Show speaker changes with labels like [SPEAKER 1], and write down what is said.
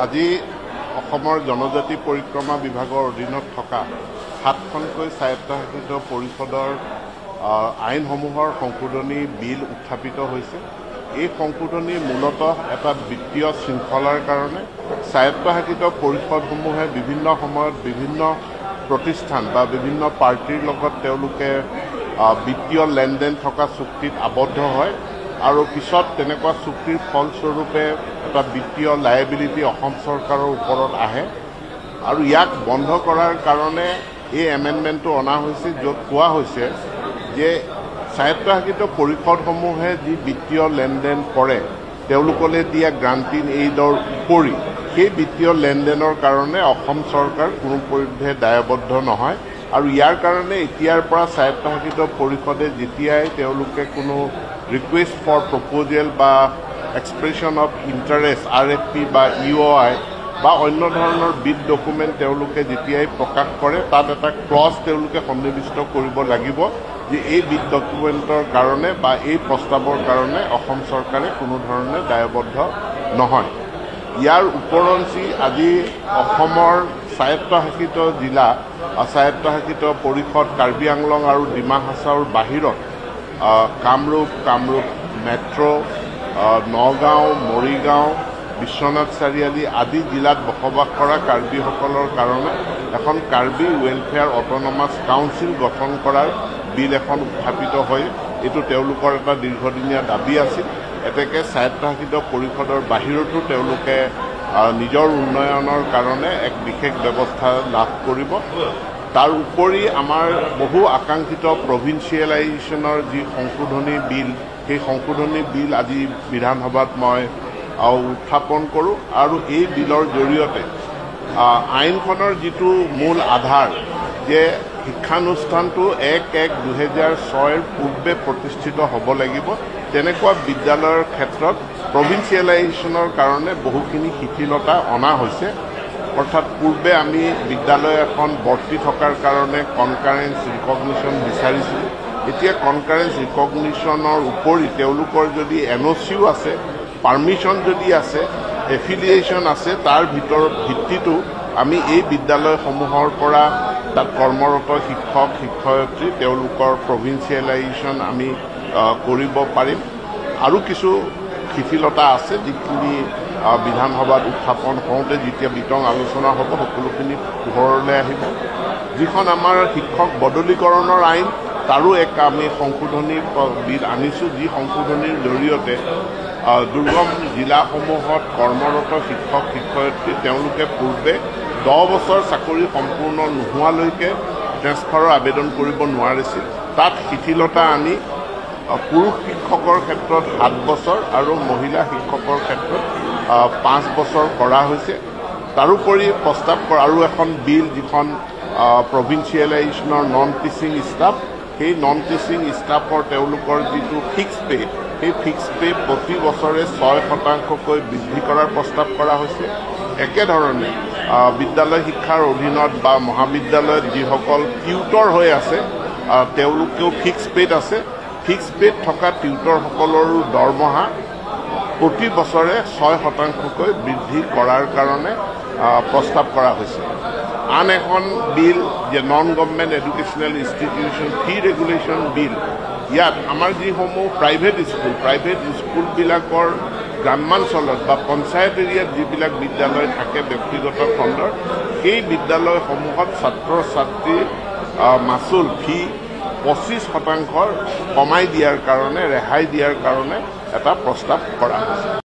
[SPEAKER 1] আজি অসমৰ জনজাতি পৰিক্ৰমা বিভাগৰ অধীনত থকা 7খনকৈ স্বায়ত্তশাসিত পৰিষদৰ আইনসমূহৰ সংশোধনী বিল উত্থাপিত হৈছে। এই সংশোধনী মূলতঃ এটা বিত্তীয় শৃংখলাৰ কাৰণে স্বায়ত্তশাসিত পৰিষদসমূহে বিভিন্ন সময়ত বিভিন্ন প্ৰতিষ্ঠান বা বিভিন্ন পাৰ্টিৰ লগত তেওঁলোকে বিত্তীয় লেনদেন থকা চুক্তিত আবদ্ধ হয় আৰু পিছত তেনেকুৱা চুক্তিৰ ফলস্বৰূপে এটা বিত্তীয় লায়েবিলিটি অসম চৰকাৰৰ ওপৰত আহে আৰু ইয়াক বন্ধ কৰাৰ কাৰণে এই এমেণ্ডমেণ্টটো অনা হৈছে, য'ত কোৱা হৈছে যে স্বায়ত্তশাসিত পৰিষদসমূহে যি বিত্তীয় লেনদেন কৰে তেওঁলোকলৈ দিয়া গ্ৰান্টিন এইডৰ উপৰি সেই বিত্তীয় লেনদেনৰ কাৰণে অসম চৰকাৰ কোনো পধ্যে দায়বদ্ধ নহয় আৰু ইয়াৰ কাৰণে এতিয়াৰ পৰা স্বায়ত্তশাসিত পৰিষদে যেতিয়াই তেওঁলোকে কোনো ৰিকুৱেষ্ট ফৰ প্ৰপ'জেল বা এক্সপ্ৰেছন অফ ইণ্টাৰেষ্ট RFP বা EOI বা অন্য ধৰণৰ বিড ডকুমেণ্ট তেওঁলোকে যেতিয়াই প্ৰকাশ কৰে তাত এটা ক্লজ তেওঁলোকে সন্নিৱিষ্ট কৰিব লাগিব যে এই বিড ডকুমেণ্টৰ কাৰণে বা এই প্ৰস্তাৱৰ কাৰণে অসম চৰকাৰে কোনো ধৰণে দায়বদ্ধ নহয়। ইয়াৰ উপৰঞ্চি আজি অসমৰ স্বায়ত্তশাসিত জিলা স্বায়ত্তশাসিত পৰিষদ কাৰ্বি আংলং আৰু ডিমা হাছাওৰ বাহিৰত কামৰূপ মেট্ৰ' নগাঁও মৰিগাঁও বিশ্বনাথ চাৰিআলি আদি জিলাত বসবাস কৰা কাৰ্বিসকলৰ কাৰণে এখন কাৰ্বি ৱেলফেয়াৰ অট'নমাছ কাউন্সিল গঠন কৰাৰ বিল এখন উত্থাপিত হয়। এইটো তেওঁলোকৰ এটা দীৰ্ঘদিনীয়া দাবী আছিল। এতেকে স্বায়ত্তশাসিত পৰিষদৰ বাহিৰতো তেওঁলোকে নিজৰ উন্নয়নৰ কাৰণে এক বিশেষ ব্যৱস্থা লাভ কৰিব। তাৰ উপৰি আমাৰ বহু আকাংক্ষিত প্ৰভিন্সিয়েলাইজেশ্যনৰ যি সংশোধনী বিল, সেই সংশোধনী বিল আজি বিধানসভাত মই উত্থাপন কৰোঁ আৰু এই বিলৰ জৰিয়তে আইনখনৰ যিটো মূল আধাৰ যে শিক্ষানুষ্ঠানটো 1/1/2006 পূৰ্বে প্ৰতিষ্ঠিত হ'ব লাগিব, তেনেকুৱা বিদ্যালয়ৰ ক্ষেত্ৰত প্ৰভিন্সিয়েলাইজেশ্যনৰ কাৰণে বহুখিনি শিথিলতা অনা হৈছে। অৰ্থাৎ পূৰ্বে আমি বিদ্যালয় এখন বৰ্তি থকাৰ কাৰণে কনকাৰেঞ্চ ৰিকগনিশ্যন বিচাৰিছিলোঁ। এতিয়া কনকাৰেঞ্চ ৰিকগনিশ্যনৰ উপৰি তেওঁলোকৰ যদি NOCও আছে, পাৰ্মিশ্যন যদি আছে, এফিলিয়েশ্যন আছে, তাৰ ভিত্তিতো আমি এই বিদ্যালয়সমূহৰ পৰা তাত কৰ্মৰত শিক্ষক শিক্ষয়িত্ৰী তেওঁলোকৰ প্ৰভিন্সিয়েলাইজেশ্যন আমি কৰিব পাৰিম। আৰু কিছু শিথিলতা আছে যিখিনি বিধানসভাত উত্থাপন হওঁতে যেতিয়া বিতং আলোচনা হ'ব সকলোখিনি পোহৰলৈ আহিব। যিখন আমাৰ শিক্ষক বদলীকৰণৰ আইন তাৰো এক আমি সংশোধনী বিল আনিছোঁ, যি সংশোধনীৰ জৰিয়তে দুৰ্গম জিলাসমূহত কৰ্মৰত শিক্ষক শিক্ষয়িত্ৰী তেওঁলোকে পূৰ্বে 10 বছৰ চাকৰি সম্পূৰ্ণ নোহোৱালৈকে ট্ৰেন্সফাৰৰ আবেদন কৰিব নোৱাৰিছিল। তাত শিথিলতা আনি পুৰুষ শিক্ষকৰ ক্ষেত্ৰত 7 বছৰ আৰু মহিলা শিক্ষকৰ ক্ষেত্ৰত 5 বছৰ কৰা হৈছে। তাৰোপৰি প্ৰস্তাৱ কৰা আৰু এখন বিল যিখন প্ৰভিন্সিয়েলাইজেশ্যনৰ নন টিচিং ষ্টাফ, সেই নন টিচিং ষ্টাফৰ তেওঁলোকৰ যিটো ফিক্স পে, সেই ফিক্স পে প্ৰতি বছৰে 6% বৃদ্ধি কৰাৰ প্ৰস্তাৱ কৰা হৈছে। একেধৰণে বিদ্যালয় শিক্ষাৰ অধীনত বা মহাবিদ্যালয়ত যিসকল টিউটৰ হৈ আছে তেওঁলোকেও ফিক্স পেত আছে। ফিক্স পেত থকা টিউটৰসকলৰো দৰমহা প্ৰতি বছৰে 6% বৃদ্ধি কৰাৰ কাৰণে প্ৰস্তাৱ কৰা হৈছে। আন এখন বিল যে নন গভৰ্ণমেণ্ট এডুকেশ্যনেল ইনষ্টিটিউশ্যন ফি ৰেগুলেশ্যন বিল, ইয়াত আমাৰ যিসমূহ প্ৰাইভেট স্কুলবিলাকৰ গ্ৰাম্যাঞ্চলত বা পঞ্চায়ত এৰিয়াত যিবিলাক বিদ্যালয় থাকে ব্যক্তিগত খণ্ডৰ, সেই বিদ্যালয়সমূহত ছাত্ৰ ছাত্ৰীৰ মাচুল ফি 25% কমাই দিয়াৰ কাৰণে, ৰেহাই দিয়াৰ কাৰণে এটা প্ৰস্তাৱ কৰা হৈছে।